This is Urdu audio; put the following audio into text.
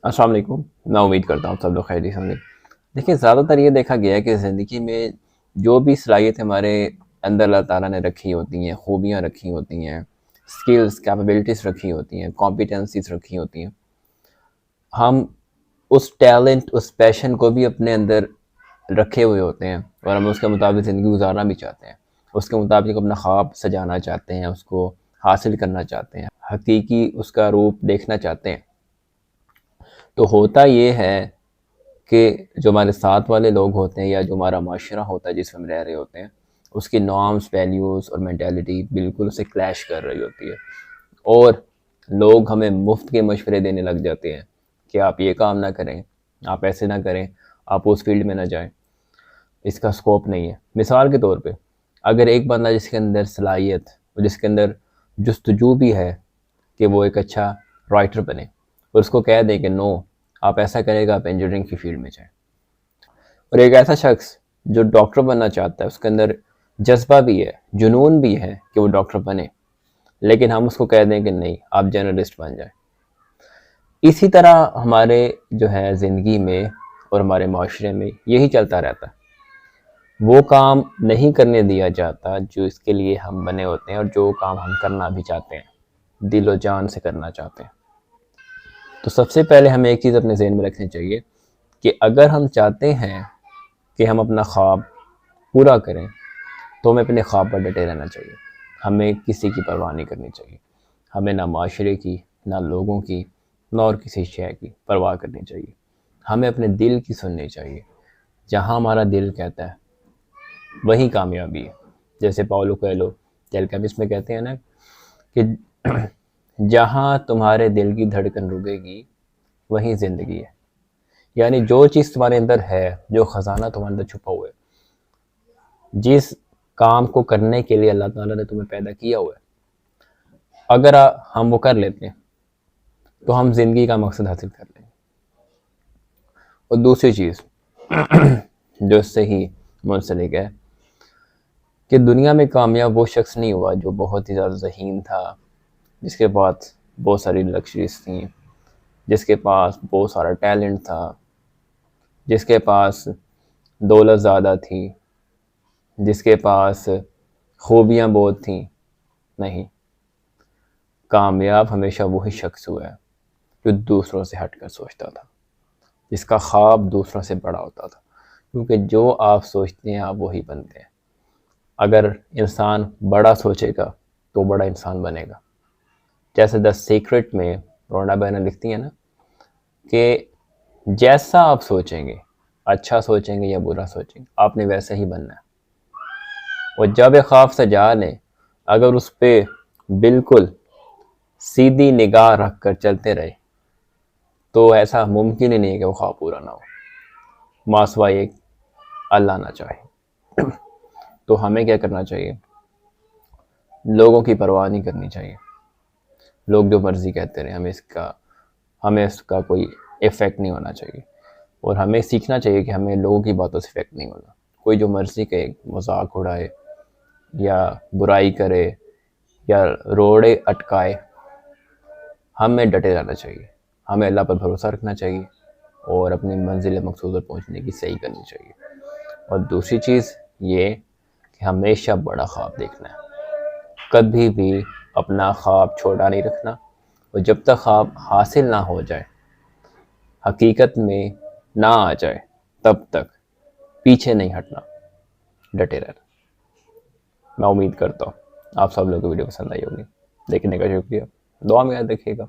السلام علیکم. میں امید کرتا ہوں سب لوگ خیریت سے ہوں گے. دیکھیں، زیادہ تر یہ دیکھا گیا ہے کہ زندگی میں جو بھی صلاحیت ہمارے اندر اللہ تعالیٰ نے رکھی ہوتی ہیں، خوبیاں رکھی ہوتی ہیں، سکلز کیپیبلٹیز رکھی ہوتی ہیں، کمپیٹنسیز رکھی ہوتی ہیں، ہم اس ٹیلنٹ، اس پیشن کو بھی اپنے اندر رکھے ہوئے ہوتے ہیں اور ہم اس کے مطابق زندگی گزارنا بھی چاہتے ہیں. اس کے مطابق اپنا خواب سجانا چاہتے ہیں، اس کو حاصل کرنا چاہتے ہیں، حقیقی اس کا روپ دیکھنا چاہتے ہیں. تو ہوتا یہ ہے کہ جو ہمارے ساتھ والے لوگ ہوتے ہیں یا جو ہمارا معاشرہ ہوتا ہے جس میں ہم رہ رہے ہوتے ہیں، اس کی نارمز، ویلیوز اور مینٹیلٹی بالکل اسے کلیش کر رہی ہوتی ہے، اور لوگ ہمیں مفت کے مشورے دینے لگ جاتے ہیں کہ آپ یہ کام نہ کریں، آپ ایسے نہ کریں، آپ اس فیلڈ میں نہ جائیں، اس کا سکوپ نہیں ہے. مثال کے طور پہ اگر ایک بندہ جس کے اندر صلاحیت اور جس کے اندر جستجو بھی ہے کہ وہ ایک اچھا رائٹر بنے، اور اس کو کہہ دیں کہ نو، آپ ایسا کرے گا، آپ انجینئرنگ کی فیلڈ میں جائیں. اور ایک ایسا شخص جو ڈاکٹر بننا چاہتا ہے، اس کے اندر جذبہ بھی ہے، جنون بھی ہے کہ وہ ڈاکٹر بنے، لیکن ہم اس کو کہہ دیں کہ نہیں، آپ جرنلسٹ بن جائیں. اسی طرح ہمارے جو ہے زندگی میں اور ہمارے معاشرے میں یہی چلتا رہتا ہے. وہ کام نہیں کرنے دیا جاتا جو اس کے لیے ہم بنے ہوتے ہیں، اور جو کام ہم کرنا بھی چاہتے ہیں، دل و جان سے کرنا چاہتے ہیں. تو سب سے پہلے ہمیں ایک چیز اپنے ذہن میں رکھنی چاہیے کہ اگر ہم چاہتے ہیں کہ ہم اپنا خواب پورا کریں تو ہمیں اپنے خواب پر ڈٹے رہنا چاہیے. ہمیں کسی کی پرواہ نہیں کرنی چاہیے. ہمیں نہ معاشرے کی، نہ لوگوں کی، نہ اور کسی شے کی پرواہ کرنی چاہیے. ہمیں اپنے دل کی سننی چاہیے. جہاں ہمارا دل کہتا ہے وہی کامیابی ہے. جیسے پاولو کویلو دی الکیمسٹ میں کہتے ہیں نا کہ جہاں تمہارے دل کی دھڑکن رکے گی وہیں زندگی ہے. یعنی جو چیز تمہارے اندر ہے، جو خزانہ تمہارے اندر چھپا ہوا ہے، جس کام کو کرنے کے لیے اللہ تعالیٰ نے تمہیں پیدا کیا ہوا ہے، اگر ہم وہ کر لیتے ہیں تو ہم زندگی کا مقصد حاصل کر لیں گے. اور دوسری چیز جو اس سے ہی منسلک ہے کہ دنیا میں کامیاب وہ شخص نہیں ہوا جو بہت ہی زیادہ ذہین تھا، جس کے پاس بہت ساری لگژریز تھیں، جس کے پاس بہت سارا ٹیلنٹ تھا، جس کے پاس دولت زیادہ تھی، جس کے پاس خوبیاں بہت تھیں. نہیں، کامیاب ہمیشہ وہی شخص ہوا ہے جو دوسروں سے ہٹ کر سوچتا تھا، جس کا خواب دوسروں سے بڑا ہوتا تھا. کیونکہ جو آپ سوچتے ہیں آپ وہی بنتے ہیں. اگر انسان بڑا سوچے گا تو بڑا انسان بنے گا. جیسے دا سیکرٹ میں رونڈا بینا لکھتی ہیں نا کہ جیسا آپ سوچیں گے، اچھا سوچیں گے یا برا سوچیں گے، آپ نے ویسا ہی بننا ہے. اور جب ایک خواب سجا لیں، اگر اس پہ بالکل سیدھی نگاہ رکھ کر چلتے رہے تو ایسا ممکن ہی نہیں ہے کہ وہ خواب پورا نہ ہو، ماسوائے ایک اللہ نہ چاہے. تو ہمیں کیا کرنا چاہیے؟ لوگوں کی پرواہ نہیں کرنی چاہیے. لوگ جو مرضی کہتے رہے، ہمیں اس کا کوئی ایفیکٹ نہیں ہونا چاہیے. اور ہمیں سیکھنا چاہیے کہ ہمیں لوگوں کی باتوں سے ایفیکٹ نہیں ہونا. کوئی جو مرضی کہے، مذاق اڑائے یا برائی کرے یا روڑے اٹکائے، ہمیں ڈٹے رہنا چاہیے. ہمیں اللہ پر بھروسہ رکھنا چاہیے اور اپنی منزل مقصود پر پہنچنے کی صحیح کرنی چاہیے. اور دوسری چیز یہ کہ ہمیشہ بڑا خواب دیکھنا ہے. کبھی بھی اپنا خواب چھوٹا نہیں رکھنا، اور جب تک خواب حاصل نہ ہو جائے، حقیقت میں نہ آ جائے، تب تک پیچھے نہیں ہٹنا، ڈٹے رہنا. میں امید کرتا ہوں آپ سب لوگوں کو ویڈیو پسند آئی ہوگی. دیکھنے کا شکریہ. دعا میں یاد رکھیے گا.